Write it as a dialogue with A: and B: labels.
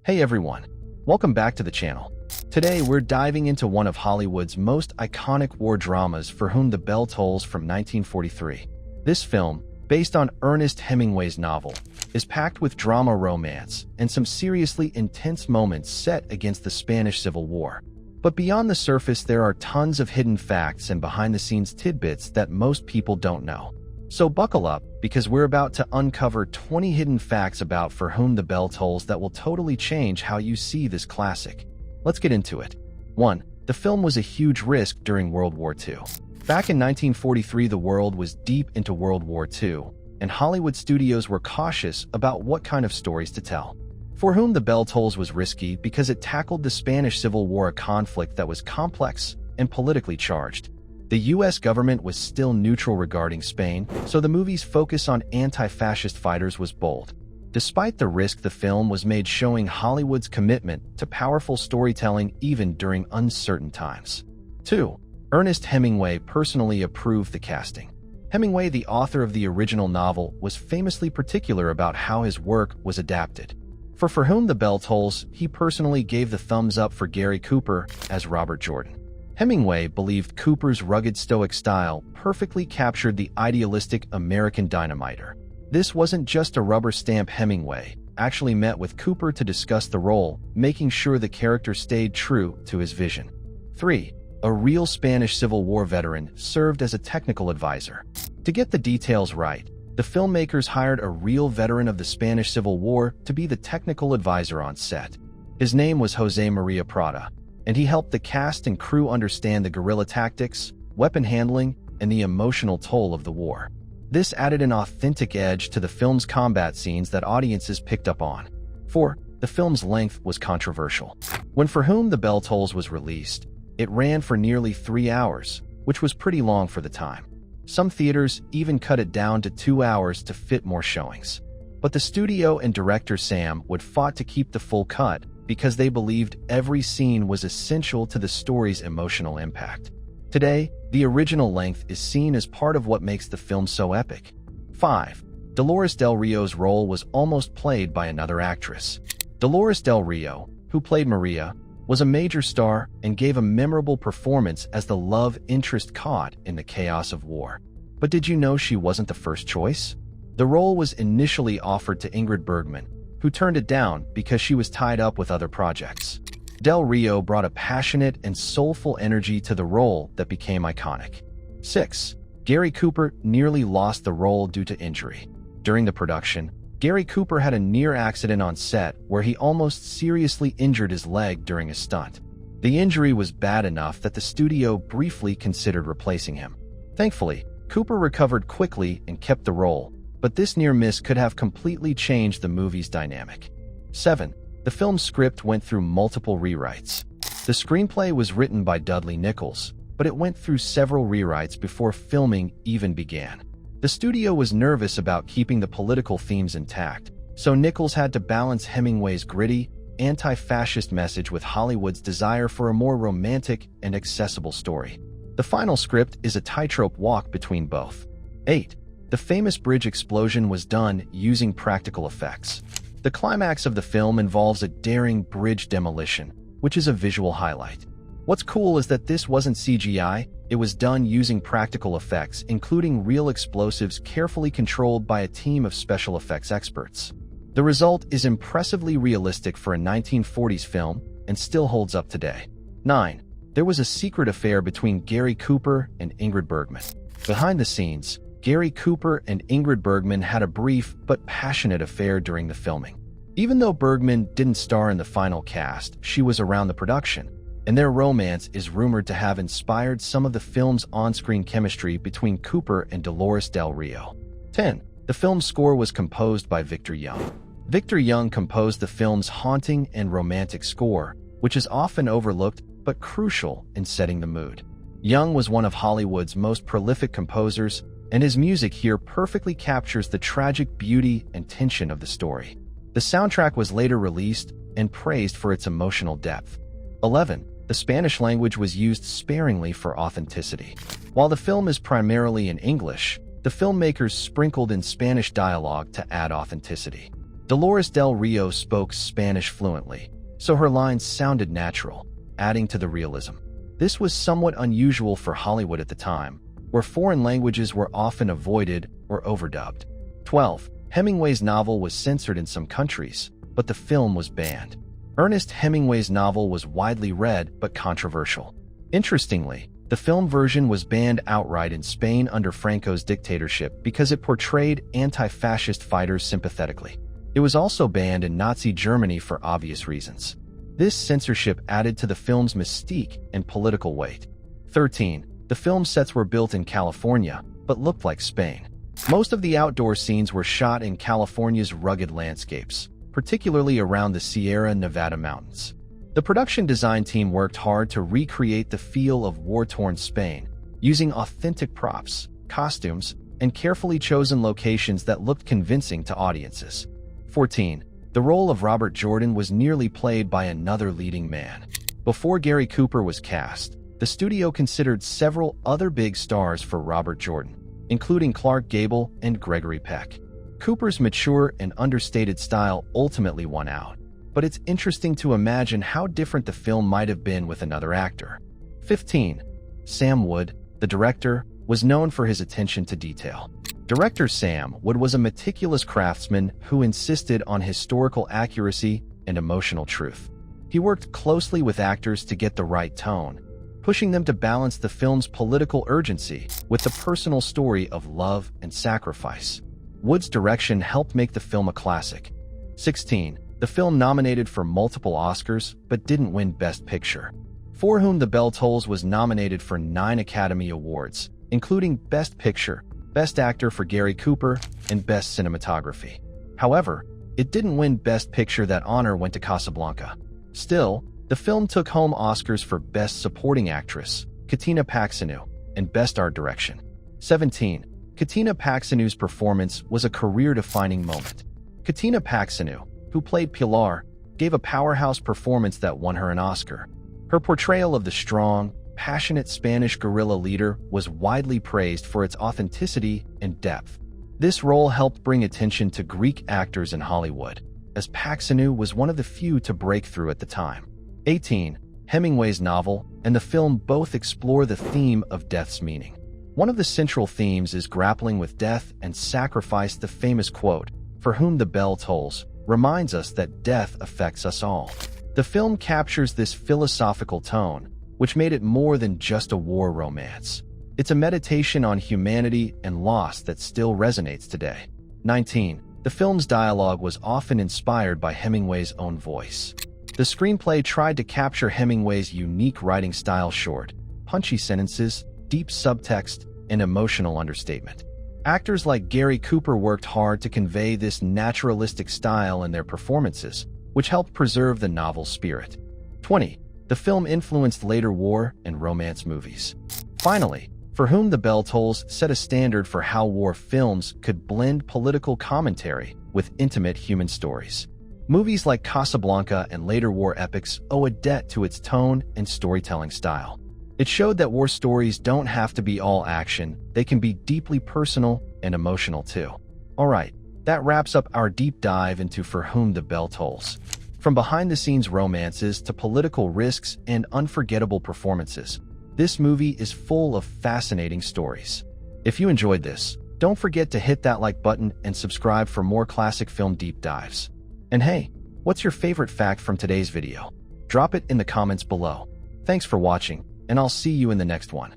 A: Hey everyone, welcome back to the channel. Today we're diving into one of Hollywood's most iconic war dramas, For Whom the Bell Tolls, from 1943. This film, based on Ernest Hemingway's novel, is packed with drama, romance, and some seriously intense moments set against the Spanish Civil War. But beyond the surface, there are tons of hidden facts and behind-the-scenes tidbits that most people don't know. So buckle up, because we're about to uncover 20 hidden facts about For Whom the Bell Tolls that will totally change how you see this classic. Let's get into it. 1. The film was a huge risk during World War II. Back in 1943, the world was deep into World War II, and Hollywood studios were cautious about what kind of stories to tell. For Whom the Bell Tolls was risky because it tackled the Spanish Civil War, a conflict that was complex and politically charged. The U.S. government was still neutral regarding Spain, so the movie's focus on anti-fascist fighters was bold. Despite the risk, the film was made, showing Hollywood's commitment to powerful storytelling even during uncertain times. 2. Ernest Hemingway personally approved the casting. Hemingway, the author of the original novel, was famously particular about how his work was adapted. For Whom the Bell Tolls, he personally gave the thumbs up for Gary Cooper as Robert Jordan. Hemingway believed Cooper's rugged stoic style perfectly captured the idealistic American dynamiter. This wasn't just a rubber stamp. Hemingway actually met with Cooper to discuss the role, making sure the character stayed true to his vision. 3. A real Spanish Civil War veteran served as a technical advisor. To get the details right, the filmmakers hired a real veteran of the Spanish Civil War to be the technical advisor on set. His name was Jose Maria Prada, and he helped the cast and crew understand the guerrilla tactics, weapon handling, and the emotional toll of the war. This added an authentic edge to the film's combat scenes that audiences picked up on. 4. The film's length was controversial. When For Whom the Bell Tolls was released, it ran for nearly 3 hours, which was pretty long for the time. Some theaters even cut it down to 2 hours to fit more showings. But the studio and director Sam Wood fought to keep the full cut because they believed every scene was essential to the story's emotional impact. Today, the original length is seen as part of what makes the film so epic. 5. Dolores Del Rio's role was almost played by another actress. Dolores Del Rio, who played Maria, was a major star and gave a memorable performance as the love interest caught in the chaos of war. But did you know she wasn't the first choice? The role was initially offered to Ingrid Bergman, who turned it down because she was tied up with other projects. Del Rio brought a passionate and soulful energy to the role that became iconic. 6. Gary Cooper nearly lost the role due to injury. During the production, Gary Cooper had a near accident on set where he almost seriously injured his leg during a stunt. The injury was bad enough that the studio briefly considered replacing him. Thankfully, Cooper recovered quickly and kept the role, but this near miss could have completely changed the movie's dynamic. 7. The film's script went through multiple rewrites. The screenplay was written by Dudley Nichols, but it went through several rewrites before filming even began. The studio was nervous about keeping the political themes intact, so Nichols had to balance Hemingway's gritty, anti-fascist message with Hollywood's desire for a more romantic and accessible story. The final script is a tightrope walk between both. 8. The famous bridge explosion was done using practical effects. The climax of the film involves a daring bridge demolition, which is a visual highlight. What's cool is that this wasn't CGI, it was done using practical effects, including real explosives carefully controlled by a team of special effects experts. The result is impressively realistic for a 1940s film and still holds up today. 9. There was a secret affair between Gary Cooper and Ingrid Bergman. Behind the scenes, Gary Cooper and Ingrid Bergman had a brief but passionate affair during the filming. Even though Bergman didn't star in the final cast, she was around the production, and their romance is rumored to have inspired some of the film's on-screen chemistry between Cooper and Dolores Del Rio. 10. The film's score was composed by Victor Young. Victor Young composed the film's haunting and romantic score, which is often overlooked but crucial in setting the mood. Young was one of Hollywood's most prolific composers, and his music here perfectly captures the tragic beauty and tension of the story. The soundtrack was later released and praised for its emotional depth. 11. The Spanish language was used sparingly for authenticity. While the film is primarily in English, the filmmakers sprinkled in Spanish dialogue to add authenticity. Dolores Del Rio spoke Spanish fluently, so her lines sounded natural, adding to the realism. This was somewhat unusual for Hollywood at the time, where foreign languages were often avoided or overdubbed. 12. Hemingway's novel was censored in some countries, but the film was banned. Ernest Hemingway's novel was widely read but controversial. Interestingly, the film version was banned outright in Spain under Franco's dictatorship because it portrayed anti-fascist fighters sympathetically. It was also banned in Nazi Germany for obvious reasons. This censorship added to the film's mystique and political weight. 13. The film sets were built in California, but looked like Spain. Most of the outdoor scenes were shot in California's rugged landscapes, particularly around the Sierra Nevada mountains. The production design team worked hard to recreate the feel of war-torn Spain, using authentic props, costumes, and carefully chosen locations that looked convincing to audiences. 14. The role of Robert Jordan was nearly played by another leading man. Before Gary Cooper was cast, the studio considered several other big stars for Robert Jordan, including Clark Gable and Gregory Peck. Cooper's mature and understated style ultimately won out, but it's interesting to imagine how different the film might have been with another actor. 15. Sam Wood, the director, was known for his attention to detail. Director Sam Wood was a meticulous craftsman who insisted on historical accuracy and emotional truth. He worked closely with actors to get the right tone, pushing them to balance the film's political urgency with the personal story of love and sacrifice. Wood's direction helped make the film a classic. 16. The film nominated for multiple Oscars but didn't win Best Picture. For Whom the Bell Tolls was nominated for 9 Academy Awards, including Best Picture, Best Actor for Gary Cooper, and Best Cinematography. However, it didn't win Best Picture. That honor went to Casablanca. Still, the film took home Oscars for Best Supporting Actress, Katina Paxinou, and Best Art Direction. 17. Katina Paxinou's performance was a career-defining moment. Katina Paxinou, who played Pilar, gave a powerhouse performance that won her an Oscar. Her portrayal of the strong, passionate Spanish guerrilla leader was widely praised for its authenticity and depth. This role helped bring attention to Greek actors in Hollywood, as Paxinou was one of the few to break through at the time. 18. Hemingway's novel and the film both explore the theme of death's meaning. One of the central themes is grappling with death and sacrifice. The famous quote, "For whom the bell tolls," reminds us that death affects us all. The film captures this philosophical tone, which made it more than just a war romance. It's a meditation on humanity and loss that still resonates today. 19. The film's dialogue was often inspired by Hemingway's own voice. The screenplay tried to capture Hemingway's unique writing style: short, punchy sentences, deep subtext, and emotional understatement. Actors like Gary Cooper worked hard to convey this naturalistic style in their performances, which helped preserve the novel's spirit. 20. The film influenced later war and romance movies. Finally, For Whom the Bell Tolls set a standard for how war films could blend political commentary with intimate human stories. Movies like Casablanca and later war epics owe a debt to its tone and storytelling style. It showed that war stories don't have to be all action, they can be deeply personal and emotional too. Alright, that wraps up our deep dive into For Whom the Bell Tolls. From behind-the-scenes romances to political risks and unforgettable performances, this movie is full of fascinating stories. If you enjoyed this, don't forget to hit that like button and subscribe for more classic film deep dives. And hey, what's your favorite fact from today's video? Drop it in the comments below. Thanks for watching, and I'll see you in the next one.